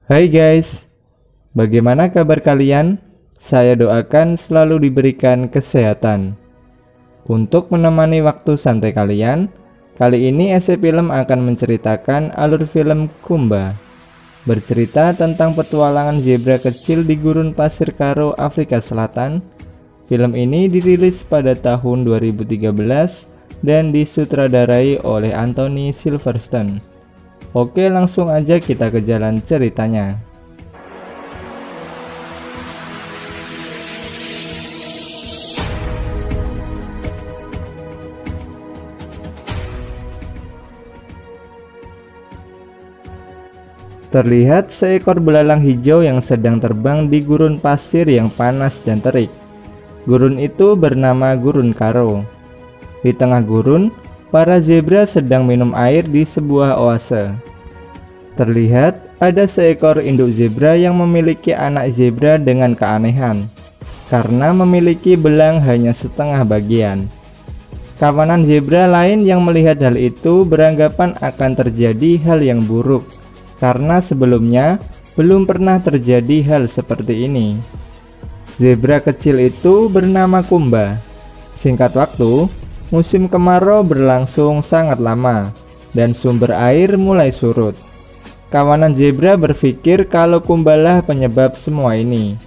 Hai guys, bagaimana kabar kalian? Saya doakan selalu diberikan kesehatan. Untuk menemani waktu santai kalian, kali ini SC Film akan menceritakan alur film Kumba. Bercerita tentang petualangan zebra kecil di gurun pasir Karo, Afrika Selatan. Film ini dirilis pada tahun 2013 dan disutradarai oleh Anthony Silverstone. Oke, langsung aja kita ke jalan ceritanya. Terlihat seekor belalang hijau yang sedang terbang di gurun pasir yang panas dan terik. Gurun itu bernama Gurun Karo. Di tengah gurun, para zebra sedang minum air di sebuah oase. Terlihat ada seekor induk zebra yang memiliki anak zebra dengan keanehan, karena memiliki belang hanya setengah bagian. Kawanan zebra lain yang melihat hal itu beranggapan akan terjadi hal yang buruk, karena sebelumnya belum pernah terjadi hal seperti ini. Zebra kecil itu bernama Kumba. Singkat waktu, musim kemarau berlangsung sangat lama dan sumber air mulai surut. Kawanan zebra berpikir kalau Kumbalah penyebab semua ini.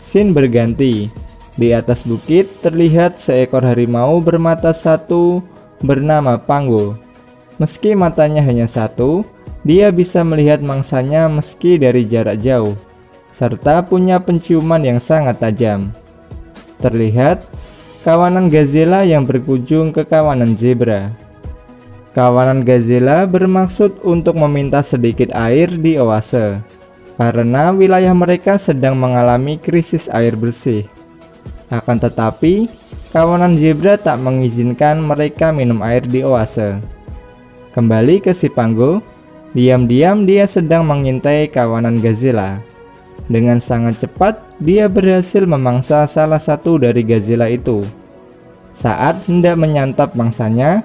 Scene berganti. Di atas bukit terlihat seekor harimau bermata satu bernama Pango. Meski matanya hanya satu, dia bisa melihat mangsanya meski dari jarak jauh, serta punya penciuman yang sangat tajam. Terlihat kawanan gazela yang berkunjung ke kawanan zebra. Kawanan gazela bermaksud untuk meminta sedikit air di oase, karena wilayah mereka sedang mengalami krisis air bersih. Akan tetapi, kawanan zebra tak mengizinkan mereka minum air di oase. Kembali ke si Pango, diam-diam dia sedang mengintai kawanan gazela. Dengan sangat cepat, dia berhasil memangsa salah satu dari gazela itu. Saat hendak menyantap mangsanya,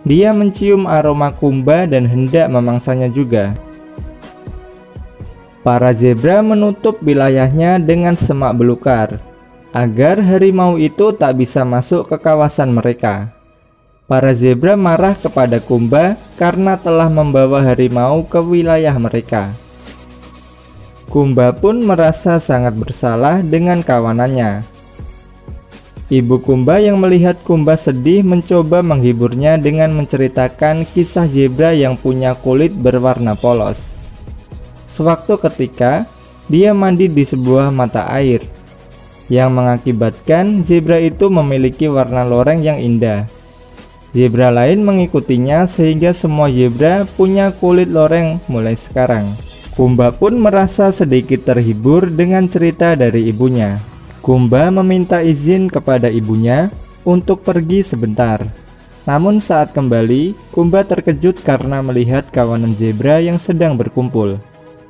dia mencium aroma Kumba dan hendak memangsanya juga. Para zebra menutup wilayahnya dengan semak belukar, agar harimau itu tak bisa masuk ke kawasan mereka. Para zebra marah kepada Kumba karena telah membawa harimau ke wilayah mereka. Kumba pun merasa sangat bersalah dengan kawanannya. Ibu Kumba yang melihat Kumba sedih mencoba menghiburnya dengan menceritakan kisah zebra yang punya kulit berwarna polos. Sewaktu ketika dia mandi di sebuah mata air, yang mengakibatkan zebra itu memiliki warna loreng yang indah. Zebra lain mengikutinya sehingga semua zebra punya kulit loreng mulai sekarang. Kumba pun merasa sedikit terhibur dengan cerita dari ibunya. Kumba meminta izin kepada ibunya untuk pergi sebentar. Namun saat kembali, Kumba terkejut karena melihat kawanan zebra yang sedang berkumpul.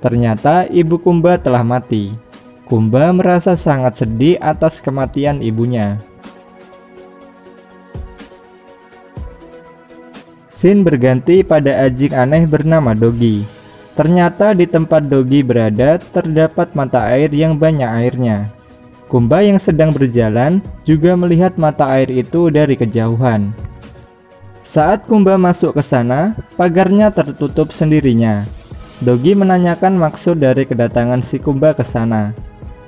Ternyata ibu Kumba telah mati. Kumba merasa sangat sedih atas kematian ibunya. Scene berganti pada anjing aneh bernama Dogi. Ternyata di tempat Dogi berada terdapat mata air yang banyak airnya. Kumba yang sedang berjalan juga melihat mata air itu dari kejauhan. Saat Kumba masuk ke sana, pagarnya tertutup sendirinya. Dogi menanyakan maksud dari kedatangan si Kumba ke sana.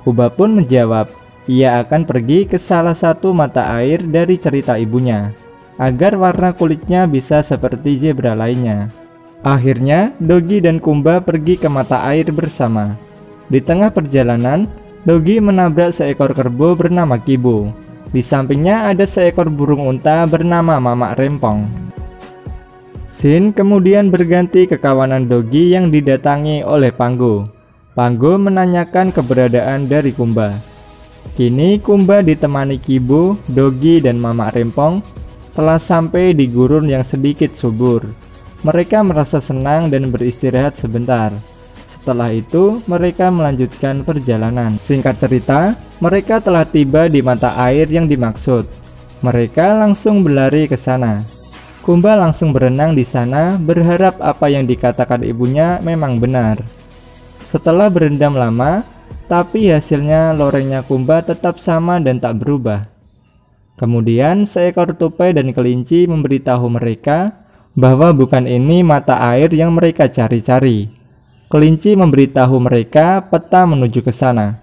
Kumba pun menjawab, ia akan pergi ke salah satu mata air dari cerita ibunya, agar warna kulitnya bisa seperti zebra lainnya. Akhirnya, Dogi dan Kumba pergi ke mata air bersama. Di tengah perjalanan, Dogi menabrak seekor kerbau bernama Kibo. Di sampingnya ada seekor burung unta bernama Mamak Rempong. Scene kemudian berganti ke kawanan Dogi yang didatangi oleh Pango. Pango menanyakan keberadaan dari Kumba. Kini Kumba ditemani Kibo, Dogi, dan Mamak Rempong telah sampai di gurun yang sedikit subur. Mereka merasa senang dan beristirahat sebentar. Setelah itu, mereka melanjutkan perjalanan. Singkat cerita, mereka telah tiba di mata air yang dimaksud. Mereka langsung berlari ke sana. Kumba langsung berenang di sana, berharap apa yang dikatakan ibunya memang benar. Setelah berendam lama, tapi hasilnya lorengnya Kumba tetap sama dan tak berubah. Kemudian seekor tupai dan kelinci memberitahu mereka bahwa bukan ini mata air yang mereka cari-cari. Kelinci memberitahu mereka peta menuju ke sana.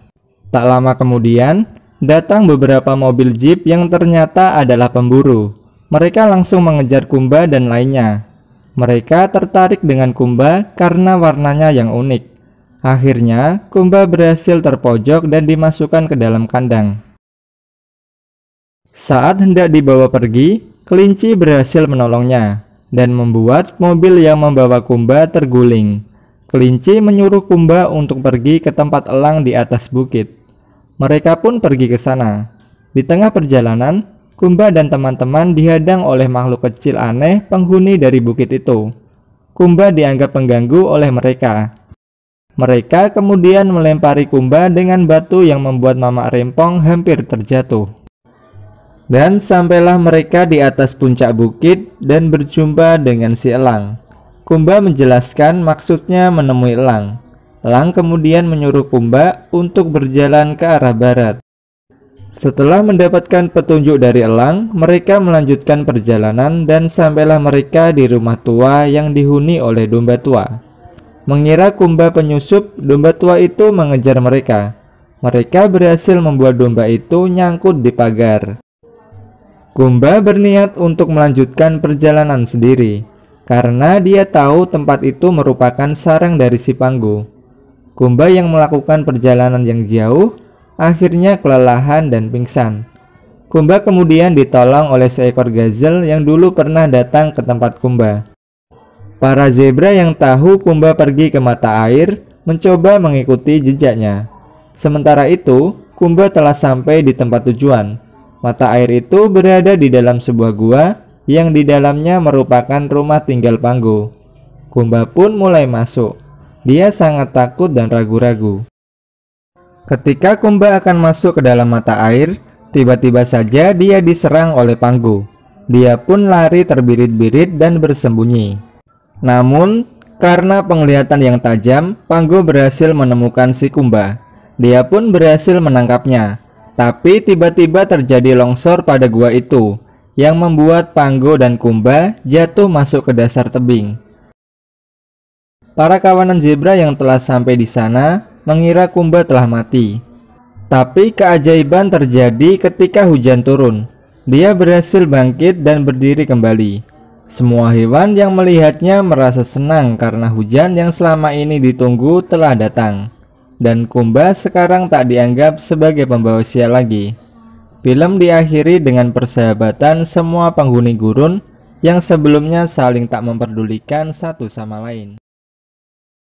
Tak lama kemudian, datang beberapa mobil jeep yang ternyata adalah pemburu. Mereka langsung mengejar Kumba dan lainnya. Mereka tertarik dengan Kumba karena warnanya yang unik. Akhirnya, Kumba berhasil terpojok dan dimasukkan ke dalam kandang. Saat hendak dibawa pergi, kelinci berhasil menolongnya dan membuat mobil yang membawa Kumba terguling. Kelinci menyuruh Kumba untuk pergi ke tempat elang di atas bukit. Mereka pun pergi ke sana. Di tengah perjalanan, Kumba dan teman-teman dihadang oleh makhluk kecil aneh penghuni dari bukit itu. Kumba dianggap pengganggu oleh mereka. Mereka kemudian melempari Kumba dengan batu yang membuat Mamak Rempong hampir terjatuh. Dan sampailah mereka di atas puncak bukit dan berjumpa dengan si elang. Kumba menjelaskan maksudnya menemui elang. Elang kemudian menyuruh Kumba untuk berjalan ke arah barat. Setelah mendapatkan petunjuk dari elang, mereka melanjutkan perjalanan dan sampailah mereka di rumah tua yang dihuni oleh domba tua. Mengira Kumba penyusup, domba tua itu mengejar mereka. Mereka berhasil membuat domba itu nyangkut di pagar. Kumba berniat untuk melanjutkan perjalanan sendiri, karena dia tahu tempat itu merupakan sarang dari si Panggo. Kumba yang melakukan perjalanan yang jauh, akhirnya kelelahan dan pingsan. Kumba kemudian ditolong oleh seekor gazelle yang dulu pernah datang ke tempat Kumba. Para zebra yang tahu Kumba pergi ke mata air mencoba mengikuti jejaknya. Sementara itu, Kumba telah sampai di tempat tujuan. Mata air itu berada di dalam sebuah gua yang di dalamnya merupakan rumah tinggal Panggo. Kumba pun mulai masuk. Dia sangat takut dan ragu-ragu. Ketika Kumba akan masuk ke dalam mata air, tiba-tiba saja dia diserang oleh Panggo. Dia pun lari terbirit-birit dan bersembunyi. Namun, karena penglihatan yang tajam, Panggo berhasil menemukan si Kumba. Dia pun berhasil menangkapnya. Tapi tiba-tiba terjadi longsor pada gua itu, yang membuat Panggo dan Kumba jatuh masuk ke dasar tebing. Para kawanan zebra yang telah sampai di sana mengira Kumba telah mati. Tapi keajaiban terjadi ketika hujan turun. Dia berhasil bangkit dan berdiri kembali. Semua hewan yang melihatnya merasa senang karena hujan yang selama ini ditunggu telah datang. Dan Kumba sekarang tak dianggap sebagai pembawa sial lagi. Film diakhiri dengan persahabatan semua penghuni gurun yang sebelumnya saling tak memperdulikan satu sama lain.